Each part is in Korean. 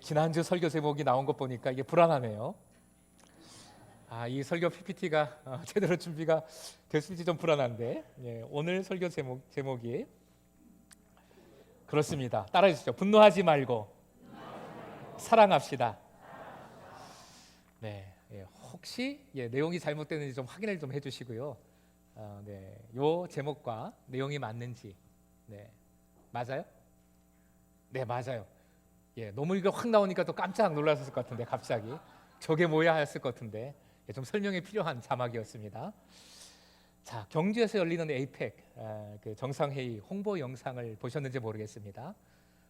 지난주 설교 제목이 나온 것 보니까 이게 불안하네요. 이 설교 PPT가 제대로 준비가 됐을지 좀 불안한데, 오늘 설교 제목이 그렇습니다. 따라해 주시죠. 분노하지 말고 사랑합시다. 혹시 내용이 잘못되는지 좀 확인을 좀 해주시고요. 요 제목과 내용이 맞는지. 맞아요? 네, 맞아요. 너무 이거 확 나오니까 또 깜짝 놀랐을 것 같은데, 갑자기 저게 뭐야 했을 것 같은데, 좀 설명이 필요한 자막이었습니다. 자, 경주에서 열리는 에이펙 그 정상회의 홍보 영상을 보셨는지 모르겠습니다.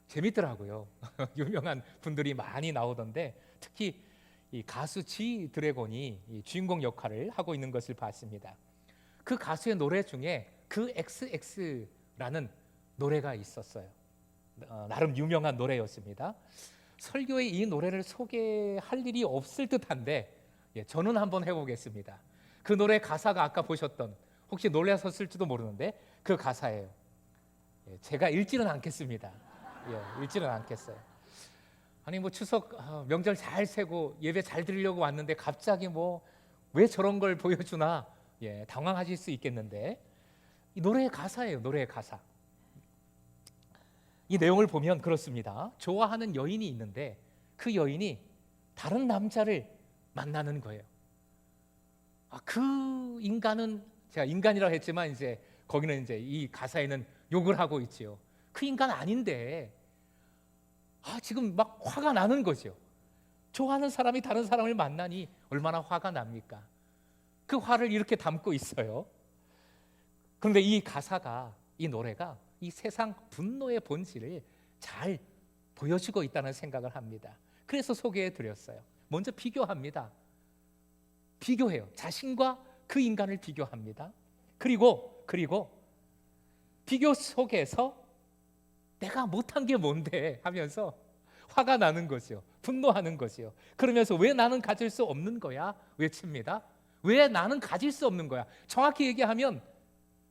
재밌더라고요. 유명한 분들이 많이 나오던데, 특히 이 가수 G 드래곤이 이 주인공 역할을 하고 있는 것을 봤습니다. 그 가수의 노래 중에 그 XX라는 노래가 있었어요. 나름 유명한 노래였습니다. 설교에 이 노래를 소개할 일이 없을 듯한데, 저는 한번 해보겠습니다. 그 노래 가사가 아까 보셨던, 혹시 놀라셨을지도 모르는데 그 가사예요. 제가 읽지는 않겠습니다. 읽지는 않겠어요. 아니 추석 명절 잘 세고 예배 잘 드리려고 왔는데 갑자기 왜 저런 걸 보여주나 당황하실 수 있겠는데, 이 노래의 가사예요. 노래의 가사. 이 내용을 보면 그렇습니다. 좋아하는 여인이 있는데 그 여인이 다른 남자를 만나는 거예요. 그 인간은, 제가 인간이라고 했지만 거기는 이 가사에는 욕을 하고 있지요. 그 인간 아닌데 지금 막 화가 나는 거죠. 좋아하는 사람이 다른 사람을 만나니 얼마나 화가 납니까? 그 화를 이렇게 담고 있어요. 그런데 이 가사가, 이 노래가 이 세상 분노의 본질을 잘 보여주고 있다는 생각을 합니다. 그래서 소개해 드렸어요. 먼저 비교합니다. 비교해요. 자신과 그 인간을 비교합니다. 그리고 비교 속에서 내가 못한 게 뭔데 하면서 화가 나는 거죠. 분노하는 거죠. 그러면서 왜 나는 가질 수 없는 거야? 외칩니다. 왜 나는 가질 수 없는 거야? 정확히 얘기하면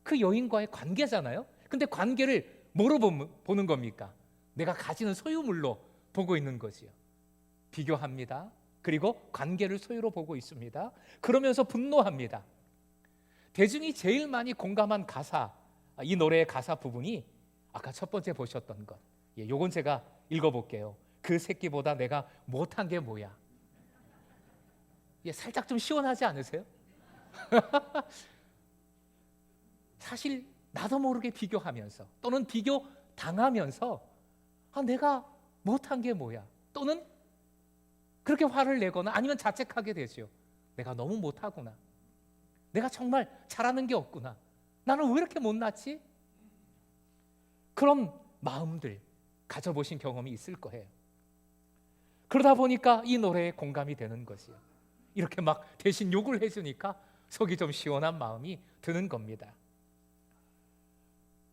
그 여인과의 관계잖아요. 근데 관계를 뭐로 보는 겁니까? 내가 가지는 소유물로 보고 있는 거지요. 비교합니다. 그리고 관계를 소유로 보고 있습니다. 그러면서 분노합니다. 대중이 제일 많이 공감한 가사, 이 노래의 가사 부분이 아까 첫 번째 보셨던 것. 요건 제가 읽어볼게요. 그 새끼보다 내가 못한 게 뭐야? 살짝 좀 시원하지 않으세요? 사실 나도 모르게 비교하면서, 또는 비교 당하면서 내가 못한 게 뭐야? 또는 그렇게 화를 내거나 아니면 자책하게 되죠. 내가 너무 못하구나. 내가 정말 잘하는 게 없구나. 나는 왜 이렇게 못났지? 그런 마음들 가져보신 경험이 있을 거예요. 그러다 보니까 이 노래에 공감이 되는 것이에요. 이렇게 막 대신 욕을 해주니까 속이 좀 시원한 마음이 드는 겁니다.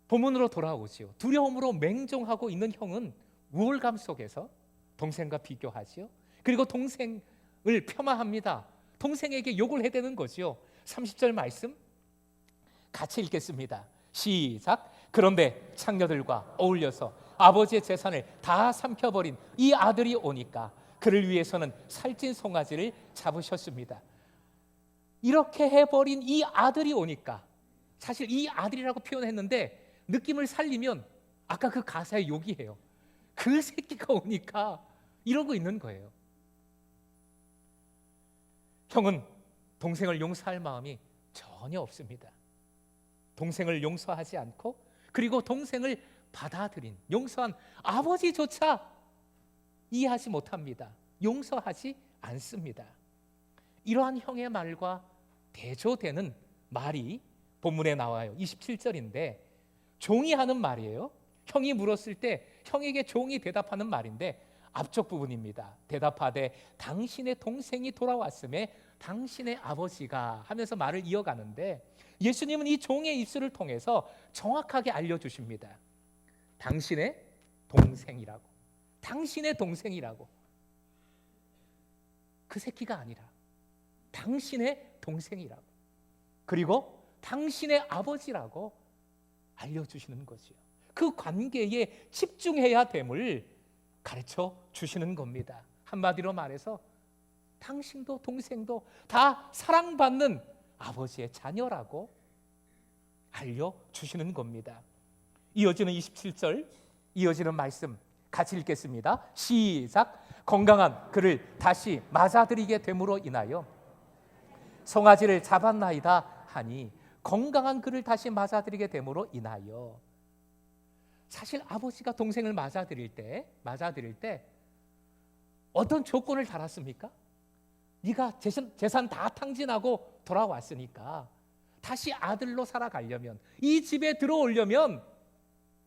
본문으로 돌아오지요. 두려움으로 맹종하고 있는 형은 우월감 속에서 동생과 비교하지요. 그리고 동생을 폄하합니다. 동생에게 욕을 해대는 거지요. 30절 말씀 같이 읽겠습니다. 시작. 그런데 창녀들과 어울려서 아버지의 재산을 다 삼켜버린 이 아들이 오니까 그를 위해서는 살찐 송아지를 잡으셨습니다. 이렇게 해버린 이 아들이 오니까, 사실 이 아들이라고 표현했는데 느낌을 살리면 아까 그 가사의 욕이에요. 그 새끼가 오니까 이러고 있는 거예요. 형은 동생을 용서할 마음이 전혀 없습니다. 동생을 용서하지 않고, 그리고 동생을 받아들인, 용서한 아버지조차 이해하지 못합니다. 용서하지 않습니다. 이러한 형의 말과 대조되는 말이 본문에 나와요. 27절인데 종이 하는 말이에요. 형이 물었을 때 형에게 종이 대답하는 말인데 앞쪽 부분입니다. 대답하되 당신의 동생이 돌아왔음에 당신의 아버지가 하면서 말을 이어가는데, 예수님은 이 종의 입술을 통해서 정확하게 알려주십니다. 당신의 동생이라고. 당신의 동생이라고. 그 새끼가 아니라 당신의 동생이라고. 그리고 당신의 아버지라고 알려주시는 거지요. 그 관계에 집중해야 됨을 가르쳐 주시는 겁니다. 한마디로 말해서 당신도 동생도 다 사랑받는 아버지의 자녀라고 알려주시는 겁니다. 이어지는 27절, 이어지는 말씀 같이 읽겠습니다. 시작. 건강한 그를 다시 맞아들이게 됨으로 인하여 송아지를 잡았나이다 하니, 건강한 그를 다시 맞아들이게 됨으로 인하여. 사실 아버지가 동생을 맞아들일 때 어떤 조건을 달았습니까? 네가 재산 다 탕진하고 돌아왔으니까 다시 아들로 살아가려면, 이 집에 들어오려면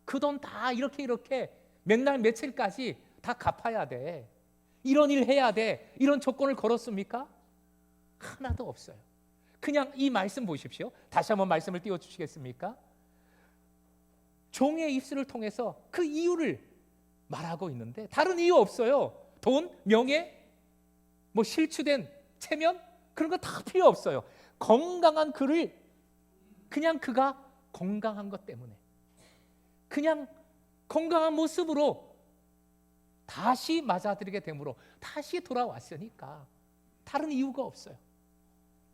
그 돈 다 이렇게 몇 날 며칠까지 다 갚아야 돼, 이런 일 해야 돼, 이런 조건을 걸었습니까? 하나도 없어요. 그냥 이 말씀 보십시오. 다시 한번 말씀을 띄워주시겠습니까? 종의 입술을 통해서 그 이유를 말하고 있는데 다른 이유 없어요. 돈, 명예, 뭐 실추된 체면, 그런 거 다 필요 없어요. 건강한 그를, 그냥 그가 건강한 것 때문에, 그냥 건강한 모습으로 다시 맞아들이게 되므로 다시 돌아왔으니까 다른 이유가 없어요.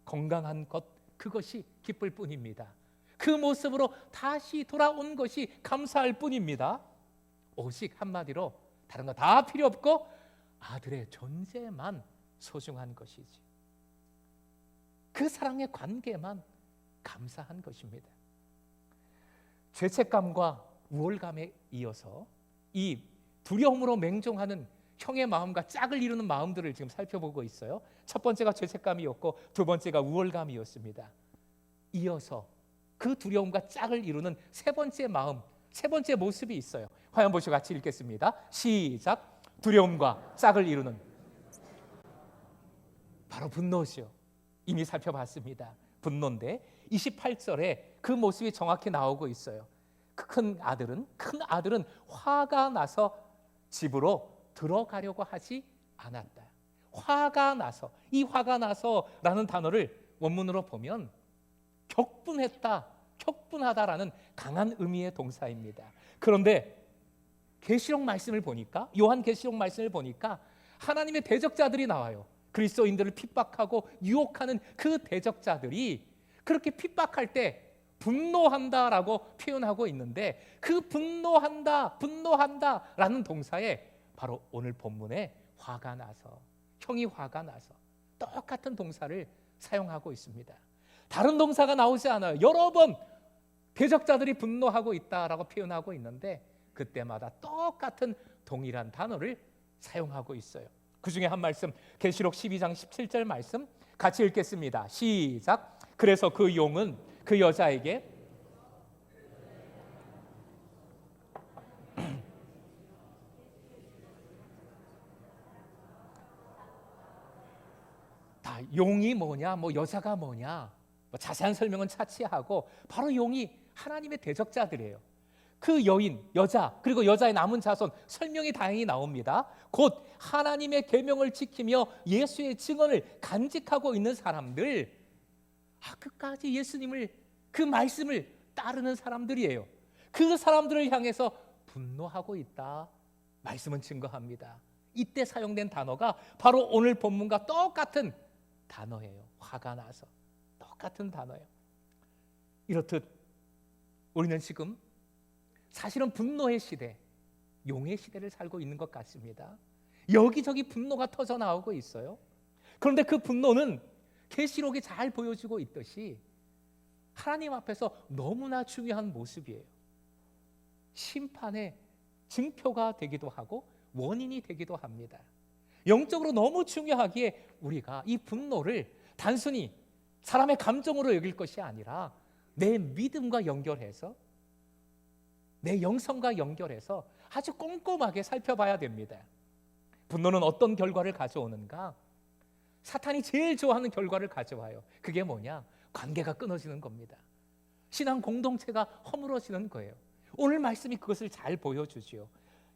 건강한 것, 그것이 기쁠 뿐입니다. 그 모습으로 다시 돌아온 것이 감사할 뿐입니다. 오직 한마디로 다른 거 다 필요 없고 아들의 존재만 소중한 것이지, 그 사랑의 관계만 감사한 것입니다. 죄책감과 우월감에 이어서 이 두려움으로 맹종하는 형의 마음과 짝을 이루는 마음들을 지금 살펴보고 있어요. 첫 번째가 죄책감이었고 두 번째가 우월감이었습니다. 이어서 그 두려움과 짝을 이루는 세 번째 마음, 세 번째 모습이 있어요. 화면 보시고 같이 읽겠습니다. 시작. 두려움과 짝을 이루는, 바로 분노죠. 이미 살펴봤습니다. 분노인데 28절에 그 모습이 정확히 나오고 있어요. 큰 아들은 화가 나서 집으로 들어가려고 하지 않았다. 화가 나서, 이 화가 나서라는 단어를 원문으로 보면 격분했다, 격분하다라는 강한 의미의 동사입니다. 그런데 계시록 말씀을 보니까, 요한 계시록 말씀을 보니까 하나님의 대적자들이 나와요. 그리스도인들을 픽박하고 유혹하는 그 대적자들이 그렇게 픽박할 때 분노한다라고 표현하고 있는데, 그 분노한다라는 동사에 바로 오늘 본문에 화가 나서, 형이 화가 나서 똑같은 동사를 사용하고 있습니다. 다른 동사가 나오지 않아요. 여러 번 대적자들이 분노하고 있다라고 표현하고 있는데 그때마다 똑같은 동일한 단어를 사용하고 있어요. 그 중에 한 말씀, 계시록 12장 17절 말씀 같이 읽겠습니다. 시작. 그래서 그 용은 그 여자에게 다 용이 뭐냐, 뭐 여자가 뭐냐, 뭐 자세한 설명은 차치하고 바로 용이 하나님의 대적자들이에요. 그 여인, 여자, 그리고 여자의 남은 자손, 설명이 다행히 나옵니다. 곧 하나님의 계명을 지키며 예수의 증언을 간직하고 있는 사람들, 끝까지 예수님을, 그 말씀을 따르는 사람들이에요. 그 사람들을 향해서 분노하고 있다, 말씀은 증거합니다. 이때 사용된 단어가 바로 오늘 본문과 똑같은 단어예요. 화가 나서, 똑같은 단어예요. 이렇듯 우리는 지금 사실은 분노의 시대, 용의 시대를 살고 있는 것 같습니다. 여기저기 분노가 터져 나오고 있어요. 그런데 그 분노는 계시록이 잘 보여주고 있듯이 하나님 앞에서 너무나 중요한 모습이에요. 심판의 증표가 되기도 하고 원인이 되기도 합니다. 영적으로 너무 중요하기에 우리가 이 분노를 단순히 사람의 감정으로 여길 것이 아니라 내 믿음과 연결해서, 내 영성과 연결해서 아주 꼼꼼하게 살펴봐야 됩니다. 분노는 어떤 결과를 가져오는가? 사탄이 제일 좋아하는 결과를 가져와요. 그게 뭐냐? 관계가 끊어지는 겁니다. 신앙 공동체가 허물어지는 거예요. 오늘 말씀이 그것을 잘 보여주지요.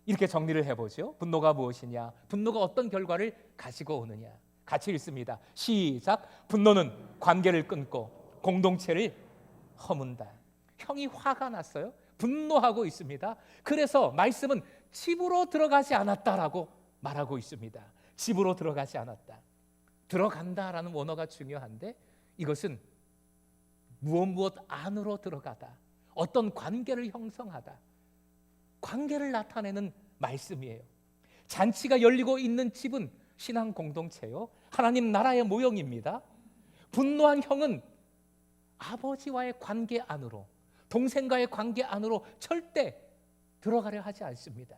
이렇게 정리를 해보죠. 분노가 무엇이냐? 분노가 어떤 결과를 가지고 오느냐? 같이 읽습니다. 시작. 분노는 관계를 끊고 공동체를 허문다. 형이 화가 났어요. 분노하고 있습니다. 그래서 말씀은 집으로 들어가지 않았다라고 말하고 있습니다. 집으로 들어가지 않았다. 들어간다라는 원어가 중요한데 이것은 무엇 안으로 들어가다, 어떤 관계를 형성하다, 관계를 나타내는 말씀이에요. 잔치가 열리고 있는 집은 신앙 공동체요, 하나님 나라의 모형입니다. 분노한 형은 아버지와의 관계 안으로, 동생과의 관계 안으로 절대 들어가려 하지 않습니다.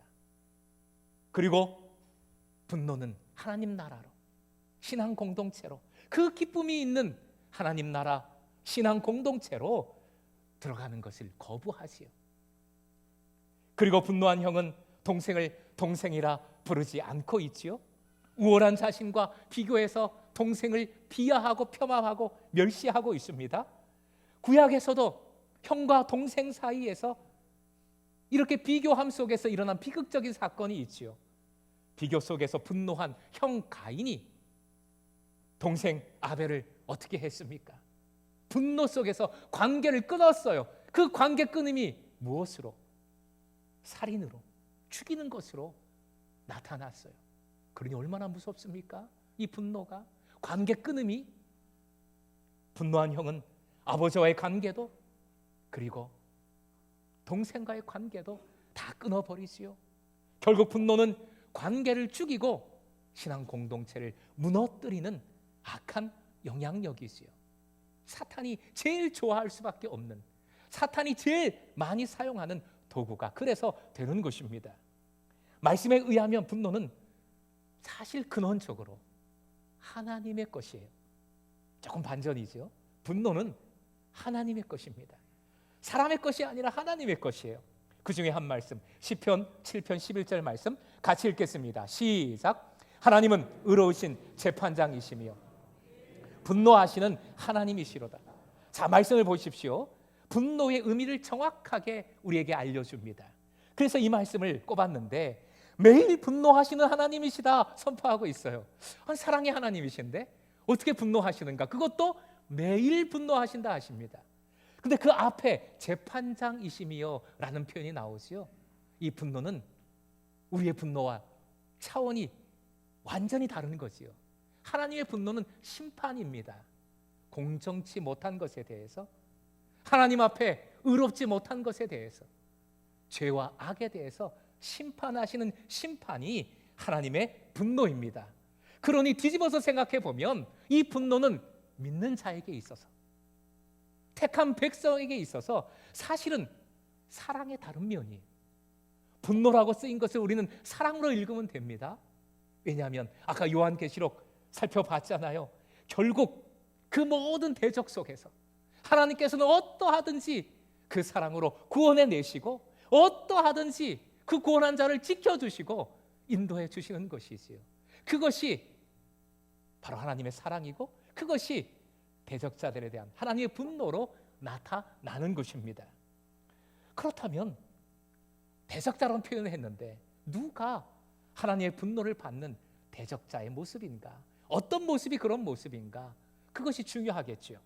그리고 분노는 하나님 나라로, 신앙 공동체로, 그 기쁨이 있는 하나님 나라 신앙 공동체로 들어가는 것을 거부하지요. 그리고 분노한 형은 동생을 동생이라 부르지 않고 있지요. 우월한 자신과 비교해서 동생을 비하하고 폄하하고 멸시하고 있습니다. 구약에서도 형과 동생 사이에서 이렇게 비교함 속에서 일어난 비극적인 사건이 있지요. 비교 속에서 분노한 형 가인이 동생 아벨을 어떻게 했습니까? 분노 속에서 관계를 끊었어요. 그 관계 끊음이 무엇으로? 살인으로, 죽이는 것으로 나타났어요. 그러니 얼마나 무섭습니까? 이 분노가, 관계 끊음이. 분노한 형은 아버지와의 관계도 그리고 동생과의 관계도 다 끊어버리지요. 결국 분노는 관계를 죽이고 신앙 공동체를 무너뜨리는 악한 영향력이지요. 사탄이 제일 좋아할 수밖에 없는, 사탄이 제일 많이 사용하는 도구가 그래서 되는 것입니다. 말씀에 의하면 분노는 사실 근원적으로 하나님의 것이에요. 조금 반전이죠. 분노는 하나님의 것입니다. 사람의 것이 아니라 하나님의 것이에요. 그 중에 한 말씀, 시편 7편 11절 말씀 같이 읽겠습니다. 시작. 하나님은 의로우신 재판장이시며 분노하시는 하나님이시로다. 자, 말씀을 보십시오. 분노의 의미를 정확하게 우리에게 알려줍니다. 그래서 이 말씀을 꼽았는데 매일 분노하시는 하나님이시다 선포하고 있어요. 사랑의 하나님이신데 어떻게 분노하시는가? 그것도 매일 분노하신다 하십니다. 근데 그 앞에 재판장이시며 라는 표현이 나오지요. 이 분노는 우리의 분노와 차원이 완전히 다른 거지요. 하나님의 분노는 심판입니다. 공정치 못한 것에 대해서, 하나님 앞에 의롭지 못한 것에 대해서, 죄와 악에 대해서 심판하시는 심판이 하나님의 분노입니다. 그러니 뒤집어서 생각해 보면 이 분노는 믿는 자에게 있어서, 택한 백성에게 있어서 사실은 사랑의 다른 면이에요. 분노라고 쓰인 것을 우리는 사랑으로 읽으면 됩니다. 왜냐하면 아까 요한계시록 살펴봤잖아요. 결국 그 모든 대적 속에서 하나님께서는 어떠하든지 그 사랑으로 구원해 내시고 어떠하든지 그 구원한 자를 지켜주시고 인도해 주시는 것이지요. 그것이 바로 하나님의 사랑이고 그것이 대적자들에 대한 하나님의 분노로 나타나는 것입니다. 그렇다면 대적자라는 표현을 했는데 누가 하나님의 분노를 받는 대적자의 모습인가? 어떤 모습이 그런 모습인가? 그것이 중요하겠죠.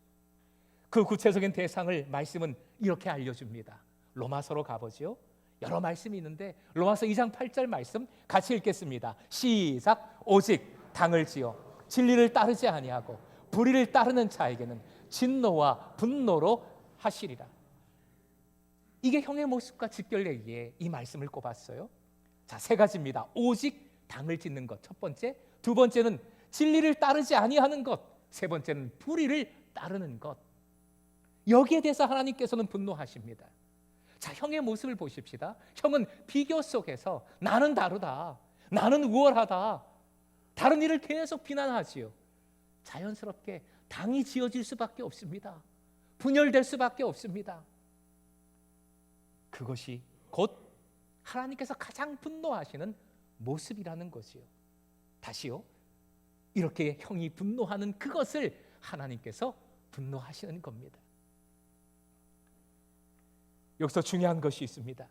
그 구체적인 대상을 말씀은 이렇게 알려줍니다. 로마서로 가보죠. 여러 말씀이 있는데 로마서 2장 8절 말씀 같이 읽겠습니다. 시작. 오직 당을 지어 진리를 따르지 아니하고 불의를 따르는 자에게는 진노와 분노로 하시리라. 이게 형의 모습과 직결되기에 이 말씀을 꼽았어요. 자, 세 가지입니다. 오직 당을 짓는 것, 첫 번째. 두 번째는 진리를 따르지 아니하는 것. 세 번째는 불의를 따르는 것. 여기에 대해서 하나님께서는 분노하십니다. 자, 형의 모습을 보십시다. 형은 비교 속에서 나는 다르다, 나는 우월하다, 다른 일을 계속 비난하지요. 자연스럽게 당이 지어질 수밖에 없습니다. 분열될 수밖에 없습니다. 그것이 곧 하나님께서 가장 분노하시는 모습이라는 것이요. 다시요. 이렇게 형이 분노하는 그것을 하나님께서 분노하시는 겁니다. 여기서 중요한 것이 있습니다.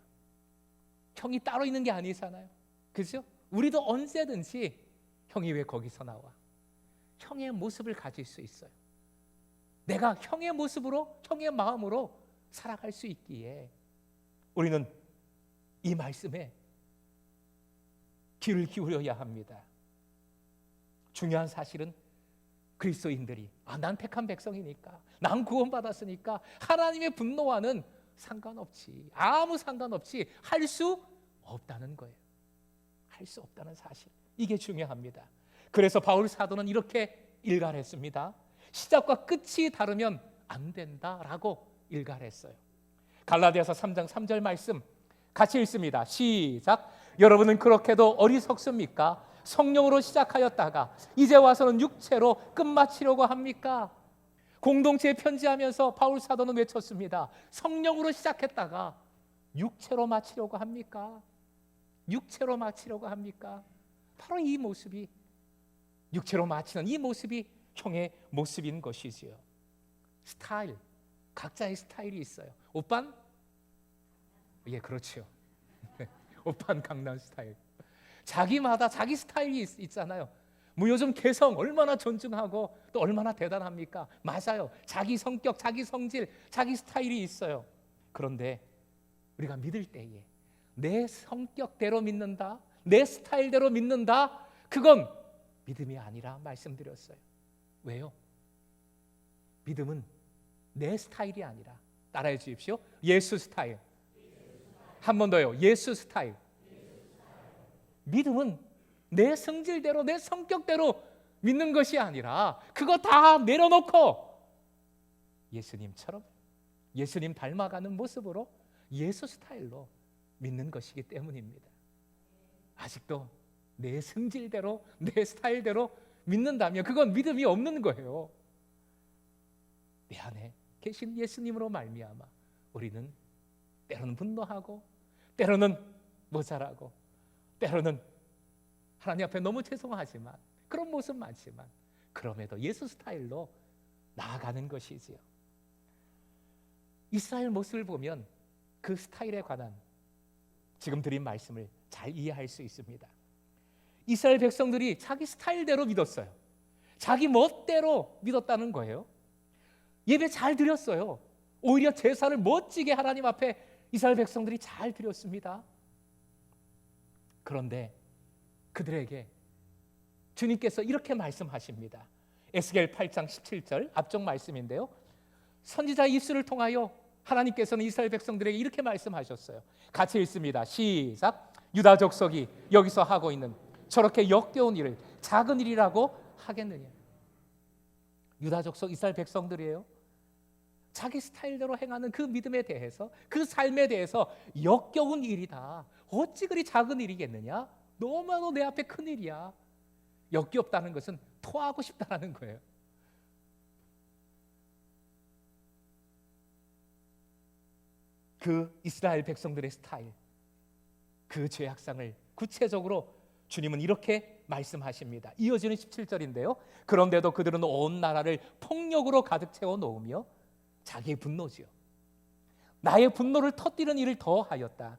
형이 따로 있는 게 아니잖아요. 그죠? 우리도 언제든지 형이 왜 거기서 나와? 형의 모습을 가질 수 있어요. 내가 형의 모습으로, 형의 마음으로 살아갈 수 있기에 우리는 이 말씀에 귀를 기울여야 합니다. 중요한 사실은 그리스도인들이 난 택한 백성이니까, 난 구원받았으니까 하나님의 분노와는 상관없지, 아무 상관없이 할 수 없다는 거예요. 할 수 없다는 사실, 이게 중요합니다. 그래서 바울 사도는 이렇게 일갈했습니다. 시작과 끝이 다르면 안 된다라고 일갈했어요. 갈라디아서 3장 3절 말씀 같이 읽습니다. 시작. 여러분은 그렇게도 어리석습니까? 성령으로 시작하였다가 이제 와서는 육체로 끝마치려고 합니까? 공동체에 편지하면서 바울 사도는 외쳤습니다. 성령으로 시작했다가 육체로 마치려고 합니까? 육체로 마치려고 합니까? 바로 이 모습이, 육체로 마치는 이 모습이 형의 모습인 것이지요. 스타일, 각자의 스타일이 있어요. 오빤? 예, 그렇죠. 오빤 강남 스타일. 자기마다 자기 스타일이 있잖아요. 뭐 요즘 개성 얼마나 존중하고 또 얼마나 대단합니까? 맞아요. 자기 성격, 자기 성질, 자기 스타일이 있어요. 그런데 우리가 믿을 때에 내 성격대로 믿는다, 내 스타일대로 믿는다, 그건 믿음이 아니라 말씀드렸어요. 왜요? 믿음은 내 스타일이 아니라, 따라해 주십시오. 예수 스타일. 한 번 더요. 예수 스타일. 믿음은 내 성질대로, 내 성격대로 믿는 것이 아니라 그거 다 내려놓고 예수님처럼, 예수님 닮아가는 모습으로 예수 스타일로 믿는 것이기 때문입니다. 아직도 내 성질대로, 내 스타일대로 믿는다면 그건 믿음이 없는 거예요. 내 안에 계신 예수님으로 말미암아 우리는 때로는 분노하고, 때로는 모자라고, 때로는 하나님 앞에 너무 죄송하지만, 그런 모습 많지만 그럼에도 예수 스타일로 나아가는 것이지요. 이스라엘 모습을 보면 그 스타일에 관한 지금 드린 말씀을 잘 이해할 수 있습니다. 이스라엘 백성들이 자기 스타일대로 믿었어요. 자기 멋대로 믿었다는 거예요. 예배 잘 드렸어요. 오히려 제사를 멋지게 하나님 앞에 이스라엘 백성들이 잘 드렸습니다. 그런데 그들에게 주님께서 이렇게 말씀하십니다. 에스겔 8장 17절 앞쪽 말씀인데요, 선지자 이스를 통하여 하나님께서는 이스라엘 백성들에게 이렇게 말씀하셨어요. 같이 읽습니다. 시작. 유다 족속이 여기서 하고 있는 저렇게 역겨운 일을 작은 일이라고 하겠느냐. 유다 족속 이스라엘 백성들이에요. 자기 스타일대로 행하는 그 믿음에 대해서, 그 삶에 대해서 역겨운 일이다, 어찌 그리 작은 일이겠느냐, 너무나도 내 앞에 큰 일이야. 역겹다는 것은 토하고 싶다는 거예요. 그 이스라엘 백성들의 스타일, 그 죄악상을 구체적으로 주님은 이렇게 말씀하십니다. 이어지는 17절인데요. 그런데도 그들은 온 나라를 폭력으로 가득 채워 놓으며 자기의 분노지요, 나의 분노를 터뜨리는 일을 더하였다.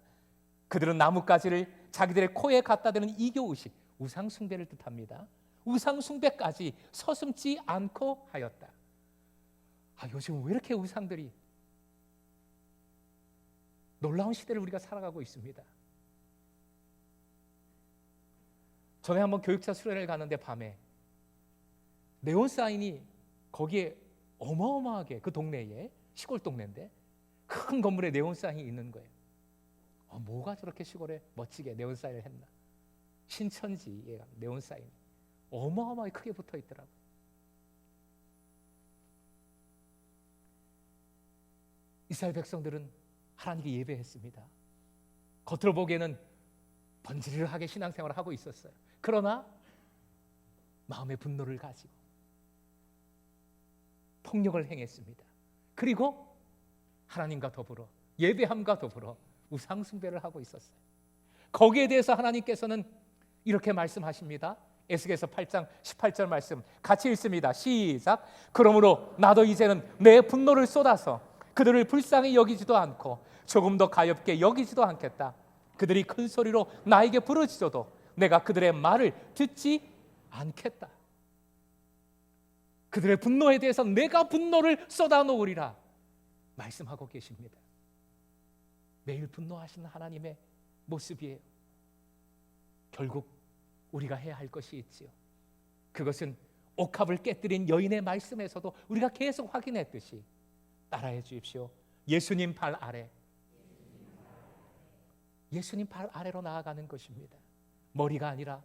그들은 나뭇가지를 자기들의 코에 갖다 대는 이교의식, 우상숭배를 뜻합니다. 우상숭배까지 서슴지 않고 하였다. 요즘 왜 이렇게 우상들이, 놀라운 시대를 우리가 살아가고 있습니다. 전에 한번 교육자 수련회를 가는데 밤에 네온 사인이 거기에 어마어마하게, 그 동네에, 시골 동네인데 큰 건물에 네온 사인이 있는 거예요. 뭐가 저렇게 시골에 멋지게 네온 사인을 했나. 신천지에 네온 사인이 어마어마하게 크게 붙어 있더라고요. 이스라엘 백성들은 하나님께 예배했습니다. 겉으로 보기에는 번지르르하게 신앙생활을 하고 있었어요. 그러나 마음의 분노를 가지고 폭력을 행했습니다. 그리고 하나님과 더불어, 예배함과 더불어 우상숭배를 하고 있었어요. 거기에 대해서 하나님께서는 이렇게 말씀하십니다. 에스겔서 8장 18절 말씀 같이 읽습니다. 시작. 그러므로 나도 이제는 내 분노를 쏟아서 그들을 불쌍히 여기지도 않고 조금 더 가엾게 여기지도 않겠다. 그들이 큰 소리로 나에게 부르짖어도 내가 그들의 말을 듣지 않겠다. 그들의 분노에 대해서 내가 분노를 쏟아놓으리라 말씀하고 계십니다. 매일 분노하시는 하나님의 모습이에요. 결국 우리가 해야 할 것이 있지요. 그것은 옥합을 깨뜨린 여인의 말씀에서도 우리가 계속 확인했듯이 따라해 주십시오. 예수님 발 아래, 예수님 발 아래로 나아가는 것입니다. 머리가 아니라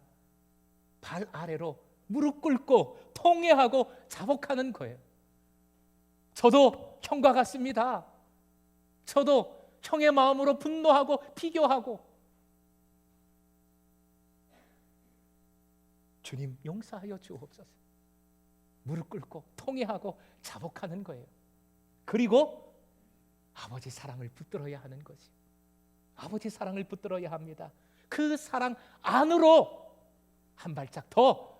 발 아래로 무릎 꿇고 통회하고 자복하는 거예요. 저도 형과 같습니다. 저도 형의 마음으로 분노하고 비교하고, 주님 용서하여 주옵소서. 무릎 꿇고 통회하고 자복하는 거예요. 그리고 아버지 사랑을 붙들어야 하는 거지. 아버지 사랑을 붙들어야 합니다. 그 사랑 안으로 한 발짝 더,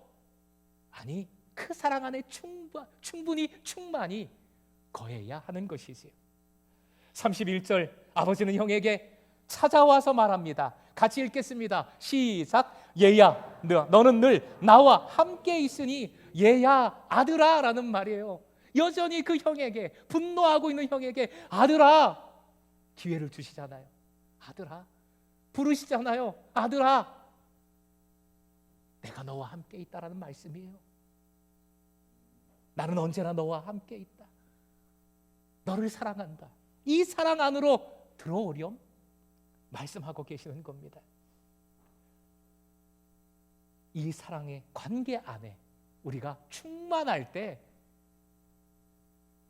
아니 그 사랑 안에 충만히 거해야 하는 것이지요. 31절, 아버지는 형에게 찾아와서 말합니다. 같이 읽겠습니다. 시작. 얘야, 너는 늘 나와 함께 있으니, 얘야, 아들아 라는 말이에요. 여전히 그 형에게, 분노하고 있는 형에게 아들아 기회를 주시잖아요. 아들아 부르시잖아요. 아들아, 내가 너와 함께 있다라는 말씀이에요. 나는 언제나 너와 함께 있다. 너를 사랑한다. 이 사랑 안으로 들어오렴 말씀하고 계시는 겁니다. 이 사랑의 관계 안에 우리가 충만할 때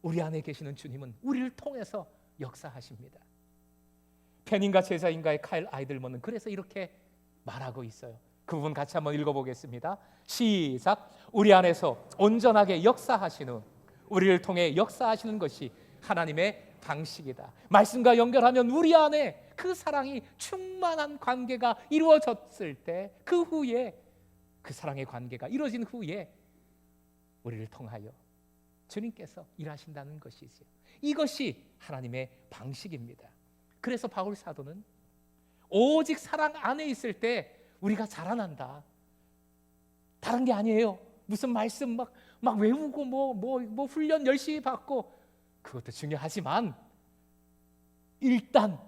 우리 안에 계시는 주님은 우리를 통해서 역사하십니다. 펜인가 제자인가의 카일 아이들먼은 그래서 이렇게 말하고 있어요. 그 부분 같이 한번 읽어보겠습니다. 시작. 우리 안에서 온전하게 역사하시는, 우리를 통해 역사하시는 것이 하나님의 방식이다. 말씀과 연결하면 우리 안에 그 사랑이 충만한 관계가 이루어졌을 때, 그 후에, 그 사랑의 관계가 이루어진 후에 우리를 통하여 주님께서 일하신다는 것이죠. 이것이 하나님의 방식입니다. 그래서 바울 사도는 오직 사랑 안에 있을 때 우리가 자라난다. 다른 게 아니에요. 무슨 말씀 막 외우고 뭐 훈련 열심히 받고, 그것도 중요하지만 일단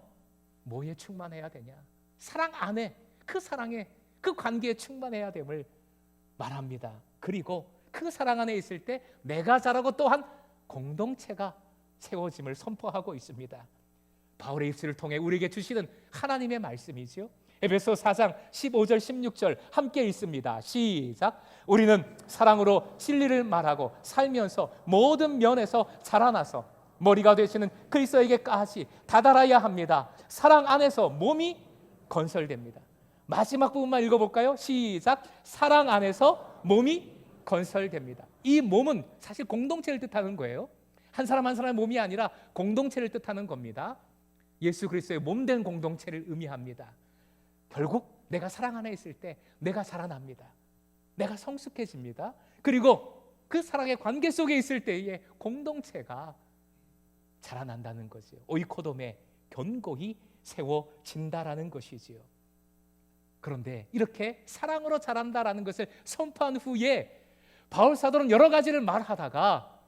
뭐에 충만해야 되냐? 사랑 안에, 그 사랑에, 그 관계에 충만해야 됨을 말합니다. 그리고 그 사랑 안에 있을 때 내가 자라고 또한 공동체가 세워짐을 선포하고 있습니다. 바울의 입술을 통해 우리에게 주시는 하나님의 말씀이지요. 에베소 4장 15절 16절 함께 읽습니다. 시작. 우리는 사랑으로 진리를 말하고 살면서 모든 면에서 자라나서 머리가 되시는 그리스도에게까지 다다라야 합니다. 사랑 안에서 몸이 건설됩니다. 마지막 부분만 읽어볼까요? 시작. 사랑 안에서 몸이 건설됩니다. 이 몸은 사실 공동체를 뜻하는 거예요. 한 사람 한 사람의 몸이 아니라 공동체를 뜻하는 겁니다. 예수 그리스도의 몸된 공동체를 의미합니다. 결국 내가 사랑 안에 있을 때 내가 자라납니다. 내가 성숙해집니다. 그리고 그 사랑의 관계 속에 있을 때에 공동체가 자라난다는 거죠. 오이코돔에 견고히 세워진다라는 것이지요. 그런데 이렇게 사랑으로 자란다라는 것을 선포한 후에 바울 사도는 여러 가지를 말하다가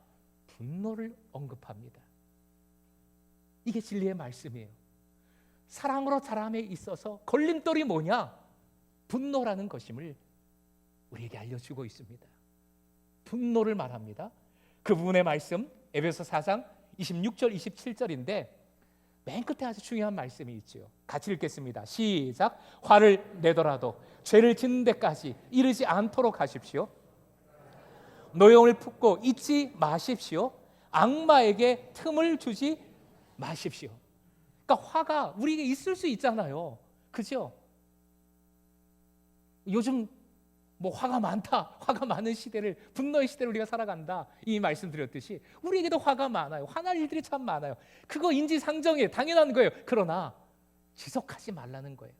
분노를 언급합니다. 이게 진리의 말씀이에요. 사랑으로 자람에 있어서 걸림돌이 뭐냐? 분노라는 것임을 우리에게 알려주고 있습니다. 분노를 말합니다. 그 부분의 말씀 에베소 4장 26절 27절인데 맨 끝에 아주 중요한 말씀이 있죠. 같이 읽겠습니다. 시작. 화를 내더라도 죄를 짓는 데까지 이르지 않도록 하십시오. 노여움을 품고 잊지 마십시오. 악마에게 틈을 주지 마십시오. 그러니까 화가 우리에게 있을 수 있잖아요. 그죠? 요즘 뭐 화가 많다, 화가 많은 시대를, 분노의 시대를 우리가 살아간다, 이 말씀드렸듯이 우리에게도 화가 많아요. 화날 일들이 참 많아요. 그거 인지상정이에요. 당연한 거예요. 그러나 지속하지 말라는 거예요.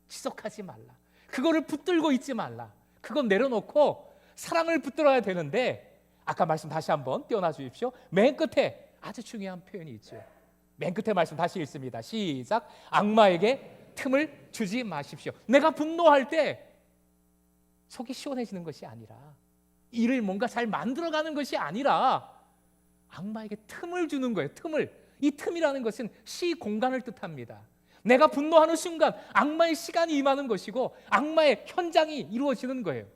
지속하지 말라. 그거를 붙들고 있지 말라. 그건 내려놓고 사랑을 붙들어야 되는데, 아까 말씀 다시 한번 띄워놔 주십시오. 맨 끝에 아주 중요한 표현이 있죠. 맨 끝에 말씀 다시 읽습니다. 시작. 악마에게 틈을 주지 마십시오. 내가 분노할 때 속이 시원해지는 것이 아니라, 일을 뭔가 잘 만들어가는 것이 아니라 악마에게 틈을 주는 거예요. 틈을. 이 틈이라는 것은 시 공간을 뜻합니다. 내가 분노하는 순간 악마의 시간이 임하는 것이고 악마의 현장이 이루어지는 거예요.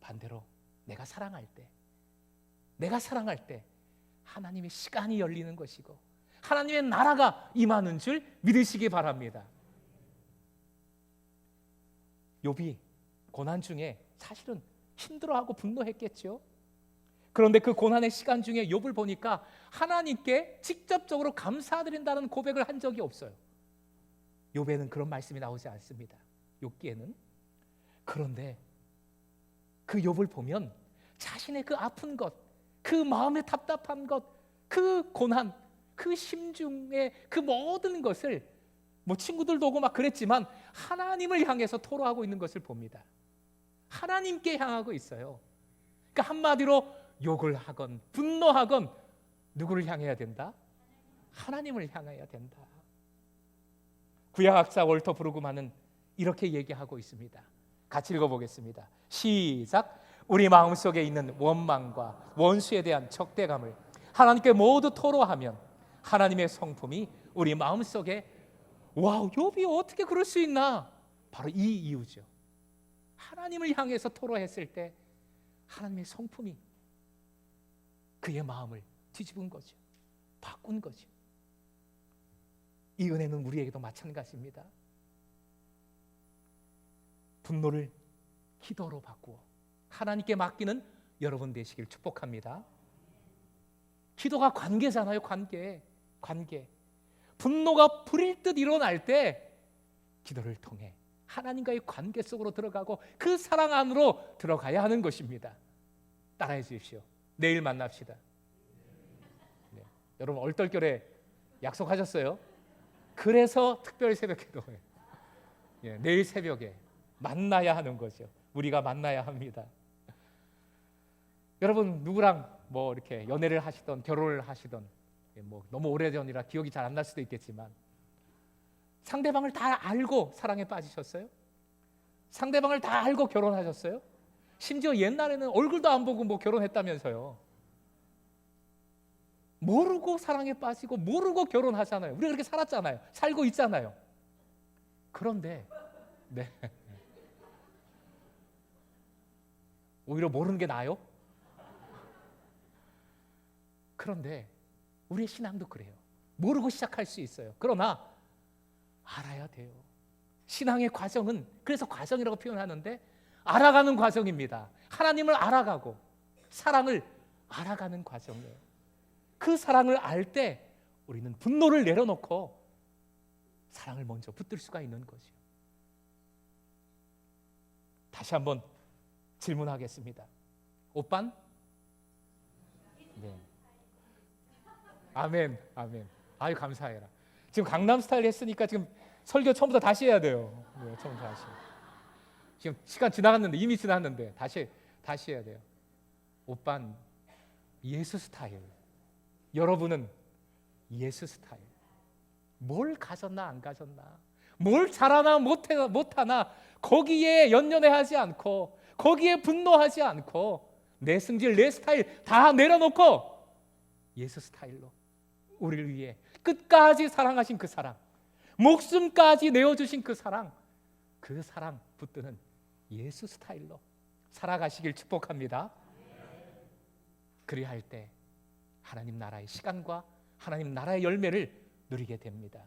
반대로 내가 사랑할 때 하나님의 시간이 열리는 것이고 하나님의 나라가 임하는 줄 믿으시기 바랍니다. 욥이 고난 중에 사실은 힘들어하고 분노했겠죠. 그런데 그 고난의 시간 중에 욥을 보니까 하나님께 직접적으로 감사드린다는 고백을 한 적이 없어요. 욥에는 그런 말씀이 나오지 않습니다. 욥기에는. 그런데 그 욥을 보면 자신의 그 아픈 것, 그 마음의 답답한 것, 그 고난, 그 심중의 그 모든 것을 뭐 친구들도 오고 막 그랬지만 하나님을 향해서 토로하고 있는 것을 봅니다. 하나님께 향하고 있어요. 그러니까 한마디로 욕을 하건 분노하건 누구를 향해야 된다? 하나님을 향해야 된다. 구약학자 월터 브루그만은 이렇게 얘기하고 있습니다. 같이 읽어보겠습니다. 시작. 우리 마음속에 있는 원망과 원수에 대한 적대감을 하나님께 모두 토로하면 하나님의 성품이 우리 마음속에 와우, 욥이 어떻게 그럴 수 있나? 바로 이 이유죠. 하나님을 향해서 토로했을 때 하나님의 성품이 그의 마음을 뒤집은 거죠. 바꾼 거죠. 이 은혜는 우리에게도 마찬가지입니다. 분노를 기도로 바꾸어 하나님께 맡기는 여러분 되시길 축복합니다. 기도가 관계잖아요. 관계. 분노가 불일 듯 일어날 때 기도를 통해 하나님과의 관계 속으로 들어가고 그 사랑 안으로 들어가야 하는 것입니다. 따라해 주십시오. 내일 만납시다. 네. 여러분 얼떨결에 약속하셨어요? 그래서 특별 새벽 기도회. 내일 새벽에 만나야 하는 거죠. 우리가 만나야 합니다. 여러분 누구랑 뭐 이렇게 연애를 하시던 결혼을 하시던 뭐 너무 오래전이라 기억이 잘 안 날 수도 있겠지만 상대방을 다 알고 사랑에 빠지셨어요? 상대방을 다 알고 결혼하셨어요? 심지어 옛날에는 얼굴도 안 보고 뭐 결혼했다면서요. 모르고 사랑에 빠지고 모르고 결혼하잖아요. 우리가 그렇게 살았잖아요. 살고 있잖아요. 그런데 네. 오히려 모르는 게 나아요? 그런데 우리의 신앙도 그래요. 모르고 시작할 수 있어요. 그러나 알아야 돼요. 신앙의 과정은 그래서 과정이라고 표현하는데 알아가는 과정입니다. 하나님을 알아가고 사랑을 알아가는 과정이에요. 그 사랑을 알 때 우리는 분노를 내려놓고 사랑을 먼저 붙들 수가 있는 거죠. 다시 한번 질문하겠습니다. 오빤? 네. 아멘. 아유 감사해라. 지금 강남 스타일 했으니까 지금 설교 처음부터 다시 해야 돼요. 네, 처음부터 다시. 지금 시간 지나갔는데 이미 지났는데 다시 해야 돼요. 오빤 예수 스타일. 여러분은 예수 스타일. 뭘 가졌나 안 가졌나, 뭘 잘하나 못하나 거기에 연연해하지 않고 거기에 분노하지 않고 내 승질 내 스타일 다 내려놓고 예수 스타일로 우리를 위해 끝까지 사랑하신 그 사랑, 목숨까지 내어주신 그 사랑 붙드는 예수 스타일로 살아가시길 축복합니다. 그리할 때 하나님 나라의 시간과 하나님 나라의 열매를 누리게 됩니다.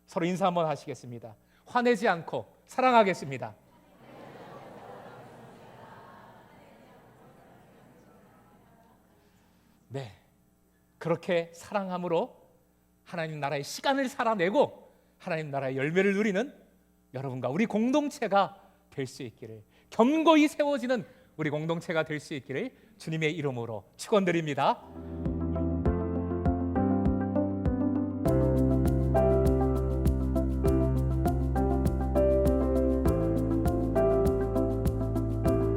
서로 인사 한번 하시겠습니다. 화내지 않고 사랑하겠습니다. 네, 그렇게 사랑함으로 하나님 나라의 시간을 살아내고 하나님 나라의 열매를 누리는 여러분과 우리 공동체가 될 수 있기를, 견고히 세워지는 우리 공동체가 될 수 있기를 주님의 이름으로 축원드립니다.